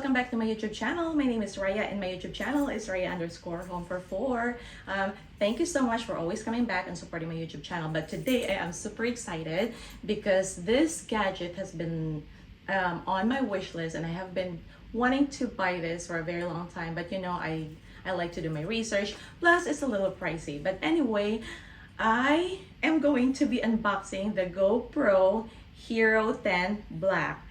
welcome back to my YouTube channel. My name is Raya and my YouTube channel is Raya_Home for 4. Thank you so much for always coming back and supporting my YouTube channel. But today I am super excited because this gadget has been on my wish list and I have been wanting to buy this for a very long time. But you know, I like to do my research. Plus, it's a little pricey. But anyway, I am going to be unboxing the GoPro Hero 10 Black.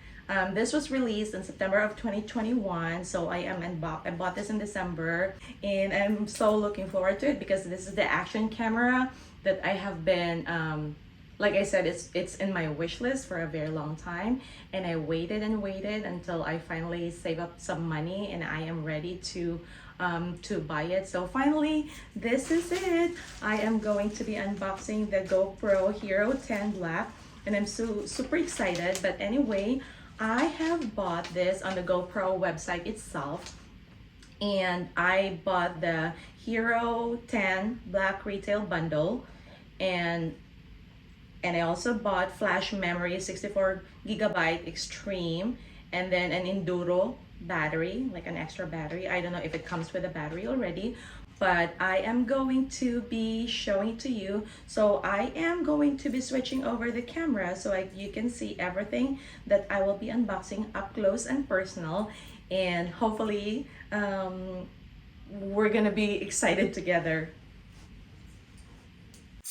This was released in September of 2021, so I bought this in December, and I'm so looking forward to it because this is the action camera that I have been, like I said, it's in my wish list for a very long time, and I waited and waited until I finally save up some money and I am ready to buy it. So finally, this is it. I am going to be unboxing the GoPro Hero 10 Black, and I'm super excited. But anyway, I have bought this on the GoPro website itself, and I bought the Hero 10 Black Retail Bundle, and I also bought flash memory 64GB Extreme, and then an Enduro battery, like an extra battery. I don't know if it comes with a battery already, but I am going to be showing it to you. So I am going to be switching over the camera so you can see everything that I will be unboxing up close and personal, and hopefully we're gonna be excited together.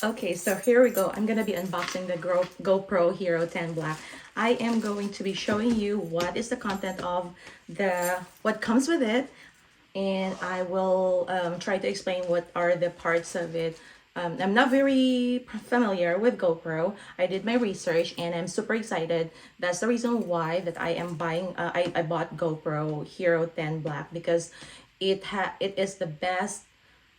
Okay, so here we go. I'm gonna be unboxing the GoPro Hero 10 Black. I am going to be showing you what is the content of what comes with it, and I will try to explain what are the parts of it. I'm not very familiar with GoPro. I did my research and I'm super excited. That's the reason why that I am buying. I bought GoPro Hero 10 Black because it is the best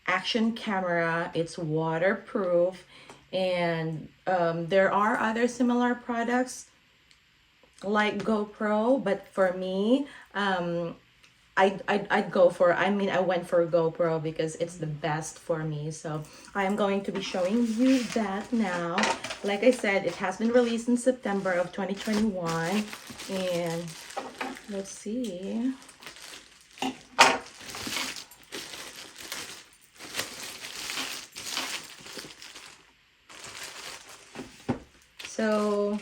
action camera. It's waterproof, and there are other similar products like GoPro, but for me, I'd go for, I went for GoPro because it's the best for me. So I am going to be showing you that now. Like I said, it has been released in September of 2021, and let's see. So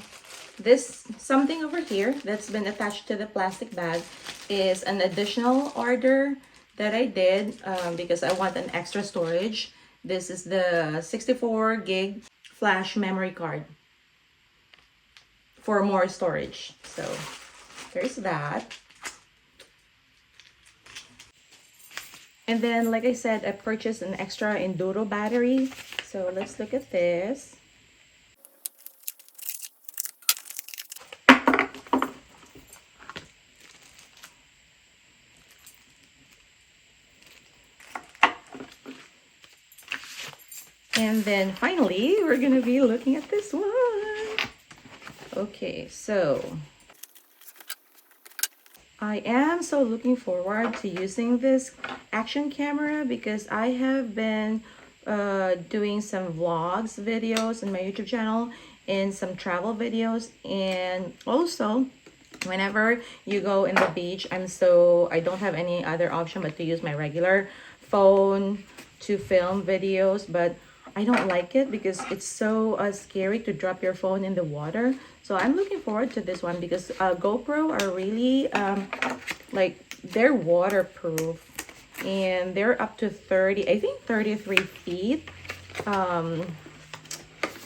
this something over here that's been attached to the plastic bag is an additional order that I did because I want an extra storage. This is the 64GB flash memory card for more storage. So there's that. And then, like I said, I purchased an extra Enduro battery. So let's look at this. And then finally, we're gonna be looking at this one. Okay, so I am so looking forward to using this action camera because I have been doing some vlogs videos in my YouTube channel and some travel videos, and also whenever you go in the beach, I don't have any other option but to use my regular phone to film videos. But I don't like it because it's so scary to drop your phone in the water. So I'm looking forward to this one because GoPro are really like, they're waterproof, and they're up to 33 feet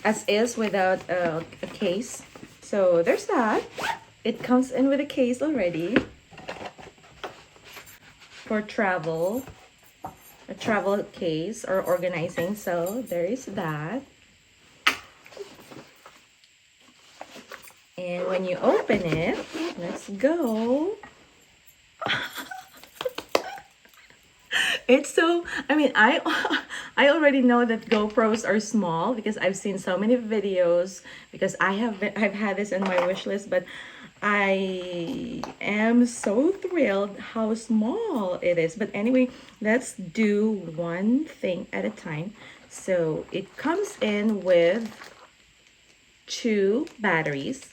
as is without a case. So there's that. It comes in with a case already for travel. A travel case or organizing. So there is that. And when you open it, let's go. It's so, I already know that GoPros are small because I've seen so many videos, because I've had this in my wish list, but I am so thrilled how small it is. But anyway, let's do one thing at a time. So it comes in with 2 batteries,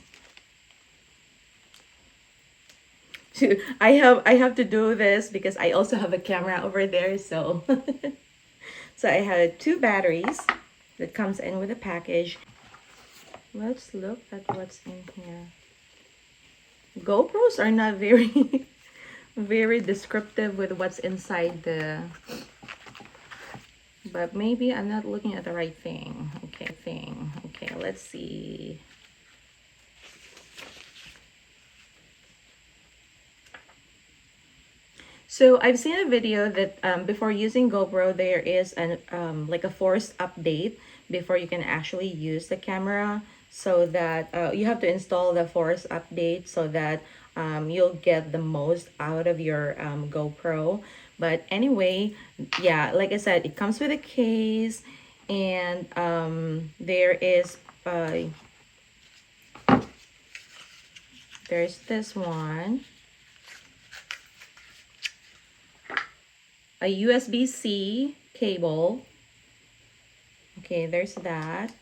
I have to do this because I also have a camera over there. So so I have two batteries that comes in with a package. Let's look at what's in here. GoPros are not very very descriptive with what's inside the, but maybe I'm not looking at the right thing. Okay, let's see. So I've seen a video that before using GoPro, there is an like a forced update before you can actually use the camera, so that you have to install the forced update so that you'll get the most out of your GoPro. But anyway, yeah, like I said, it comes with a case, and there's this one, a USB-C cable. Okay, there's that.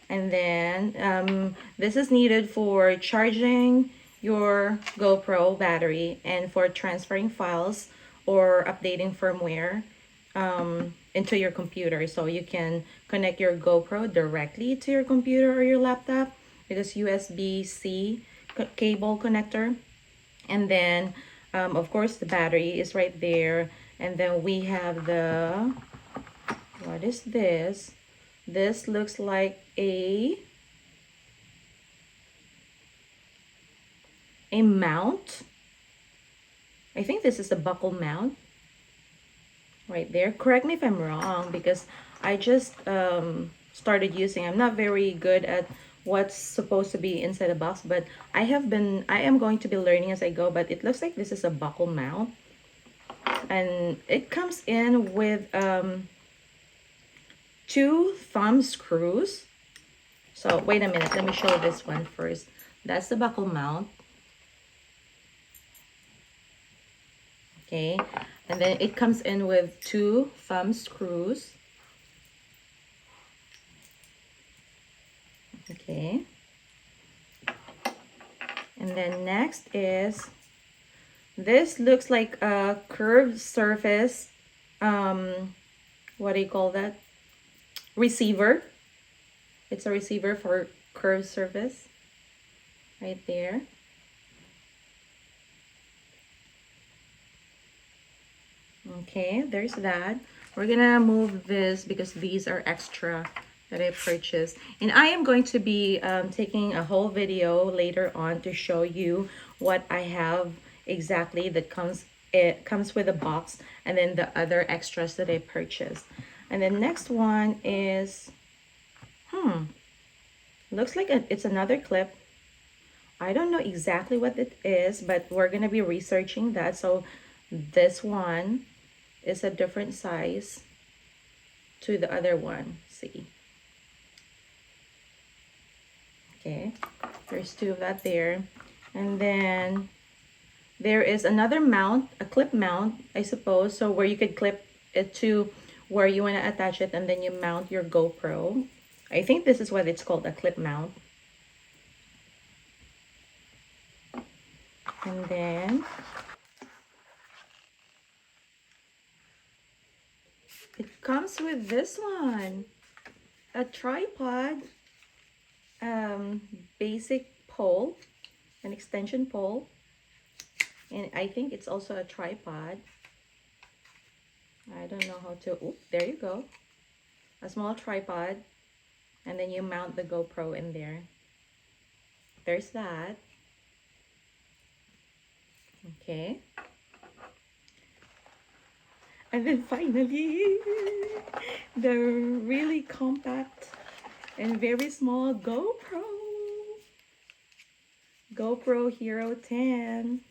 And then this is needed for charging your GoPro battery and for transferring files or updating firmware into your computer. So you can connect your GoPro directly to your computer or your laptop with this USB-C cable connector. And then, of course, the battery is right there. And then we have the, what is this? This looks like a mount. I think this is a buckle mount right there. Correct me if I'm wrong, because I just started using. I'm not very good at what's supposed to be inside the box, but I am going to be learning as I go. But it looks like this is a buckle mount, and it comes in with two thumb screws. So wait a minute, let me show this one first. That's the buckle mount. Okay, and then it comes in with two thumb screws. Okay, and then next is, this looks like a curved surface, what do you call that, receiver. It's a receiver for curved surface right there. Okay, there's that. We're gonna move this because these are extra that I purchased, and I am going to be taking a whole video later on to show you what I have exactly that comes, it comes with a box, and then the other extras that I purchased. And then next one is looks like it's another clip. I don't know exactly what it is, but we're gonna be researching that. So this one is a different size to the other one. See, okay, there's two of that there. And then there is another mount, a clip mount, I suppose, so where you could clip it to where you want to attach it, and then you mount your GoPro. I think this is what it's called, a clip mount. And then it comes with this one, a tripod, basic pole, an extension pole, and I think it's also a tripod. I don't know how to, oh, there you go, a small tripod, and then you mount the GoPro in there. There's that. Okay, and then finally the really compact and very small GoPro Hero 10.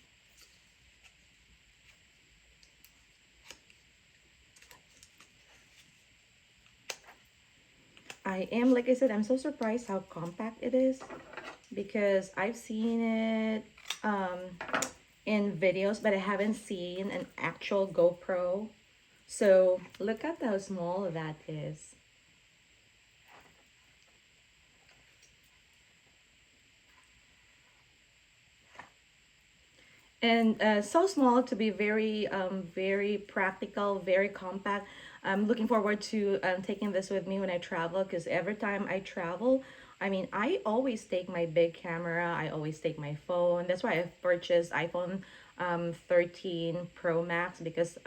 Like I said, I'm so surprised how compact it is, because I've seen it in videos, but I haven't seen an actual GoPro. So look at how small that is. and so small to be very very practical, very compact. I'm looking forward to taking this with me when I travel, because every time I travel, I mean, I always take my big camera, I always take my phone. That's why I've purchased iPhone 13 Pro Max, because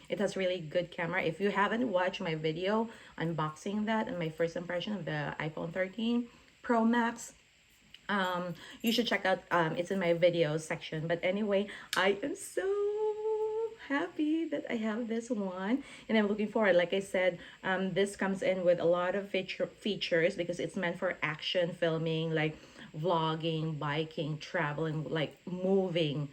it has really good camera. If you haven't watched my video unboxing that and my first impression of the iPhone 13 Pro Max, you should check out, it's in my videos section. But anyway, I am so happy that I have this one, and I'm looking forward. Like I said, this comes in with a lot of features, because it's meant for action filming, like vlogging, biking, traveling, like moving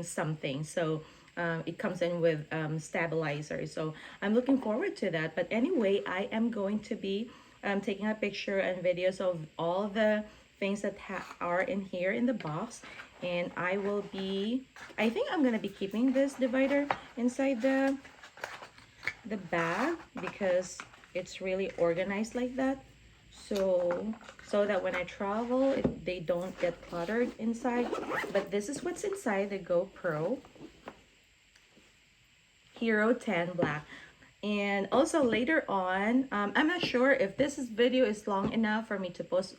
something. So it comes in with stabilizer, so I'm looking forward to that. But anyway, I am going to be taking a picture and videos of all the things that are in here in the box. And I think I'm gonna be keeping this divider inside the bag, because it's really organized like that, so that when I travel, they don't get cluttered inside. But this is what's inside the GoPro Hero 10 Black. And also later on, I'm not sure if video is long enough for me to post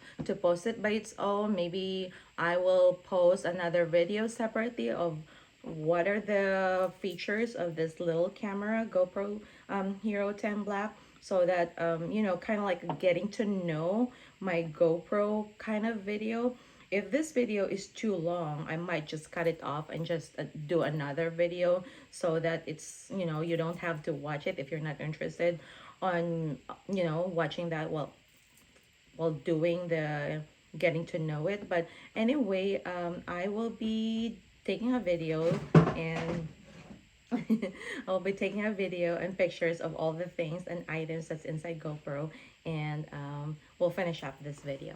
it by its own. Maybe I will post another video separately of what are the features of this little camera, GoPro Hero 10 Black, so that you know, kind of like getting to know my GoPro kind of video. If this video is too long, I might just cut it off and just do another video, so that it's, you know, you don't have to watch it if you're not interested on, you know, watching that while doing the getting to know it. But anyway, I will be taking a video, and I'll be taking a video and pictures of all the things and items that's inside GoPro, and we'll finish up this video.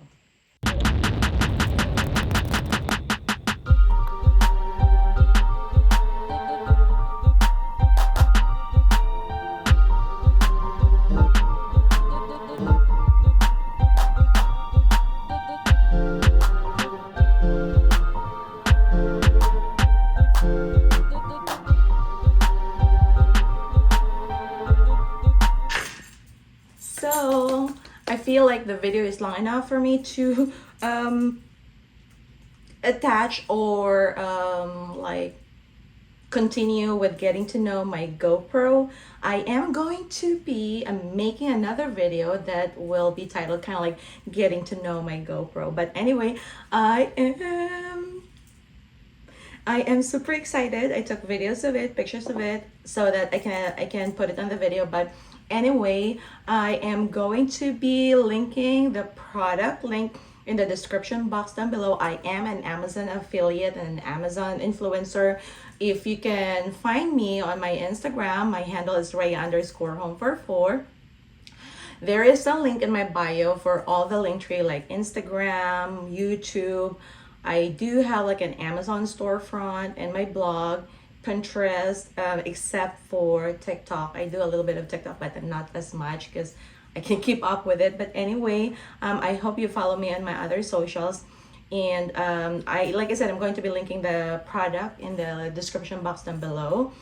So I feel like the video is long enough for me to attach or like continue with getting to know my GoPro. I am going to be making another video that will be titled kind of like getting to know my GoPro. But anyway, I am super excited. I took videos of it, pictures of it, so that I can put it on the video. But anyway, I am going to be linking the product link in the description box down below. I am an Amazon affiliate and an Amazon influencer. If you can find me on my Instagram, my handle is Raya_home44. There is a link in my bio for all the link tree, like Instagram, YouTube. I do have like an Amazon storefront and my blog, Pinterest, except for TikTok. I do a little bit of TikTok, but not as much because I can keep up with it. But anyway, I hope you follow me on my other socials. And like I said, I'm going to be linking the product in the description box down below.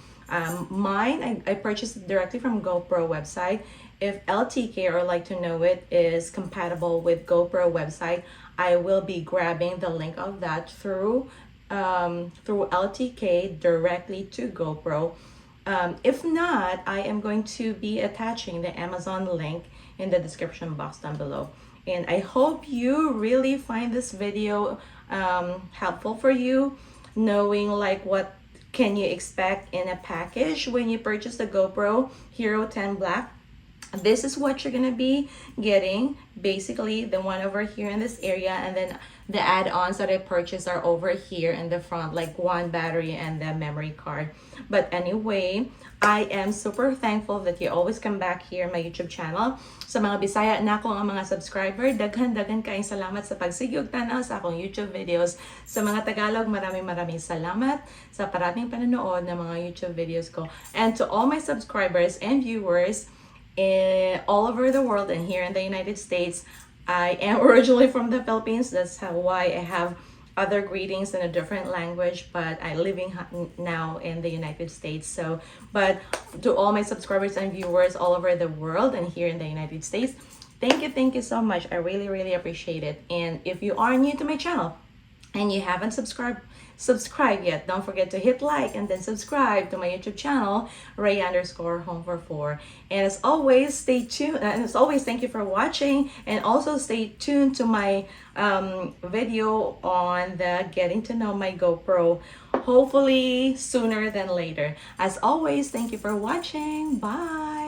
Mine, I purchased it directly from GoPro website. If LTK, or like to know it, is compatible with GoPro website, I will be grabbing the link of that through LTK directly to GoPro. If not, I am going to be attaching the Amazon link in the description box down below. And I hope you really find this video helpful for you, knowing like what can you expect in a package when you purchase the GoPro Hero 10 Black. This is what you're gonna be getting, basically the one over here in this area, and then the add-ons that I purchased are over here in the front, like one battery and the memory card. But anyway, I am super thankful that you always come back here in my YouTube channel. Sa mga Bisaya na ko ang mga subscriber, daghan kayong salamat sa pagsigig tanaw sa akong YouTube videos. Sa mga Tagalog, maraming salamat sa parating panonood ng mga YouTube videos ko. And to all my subscribers and viewers all over the world and here in the United States, I am originally from the Philippines. That's why I have other greetings in a different language, but I living now in the United States. So, but to all my subscribers and viewers all over the world and here in the United States, thank you so much. I really appreciate it. And if you are new to my channel and you haven't subscribe yet, don't forget to hit like and then subscribe to my YouTube channel, Ray_Home44. And as always, stay tuned. And as always, thank you for watching. And also stay tuned to my video on the getting to know my GoPro, hopefully sooner than later. As always, thank you for watching. Bye.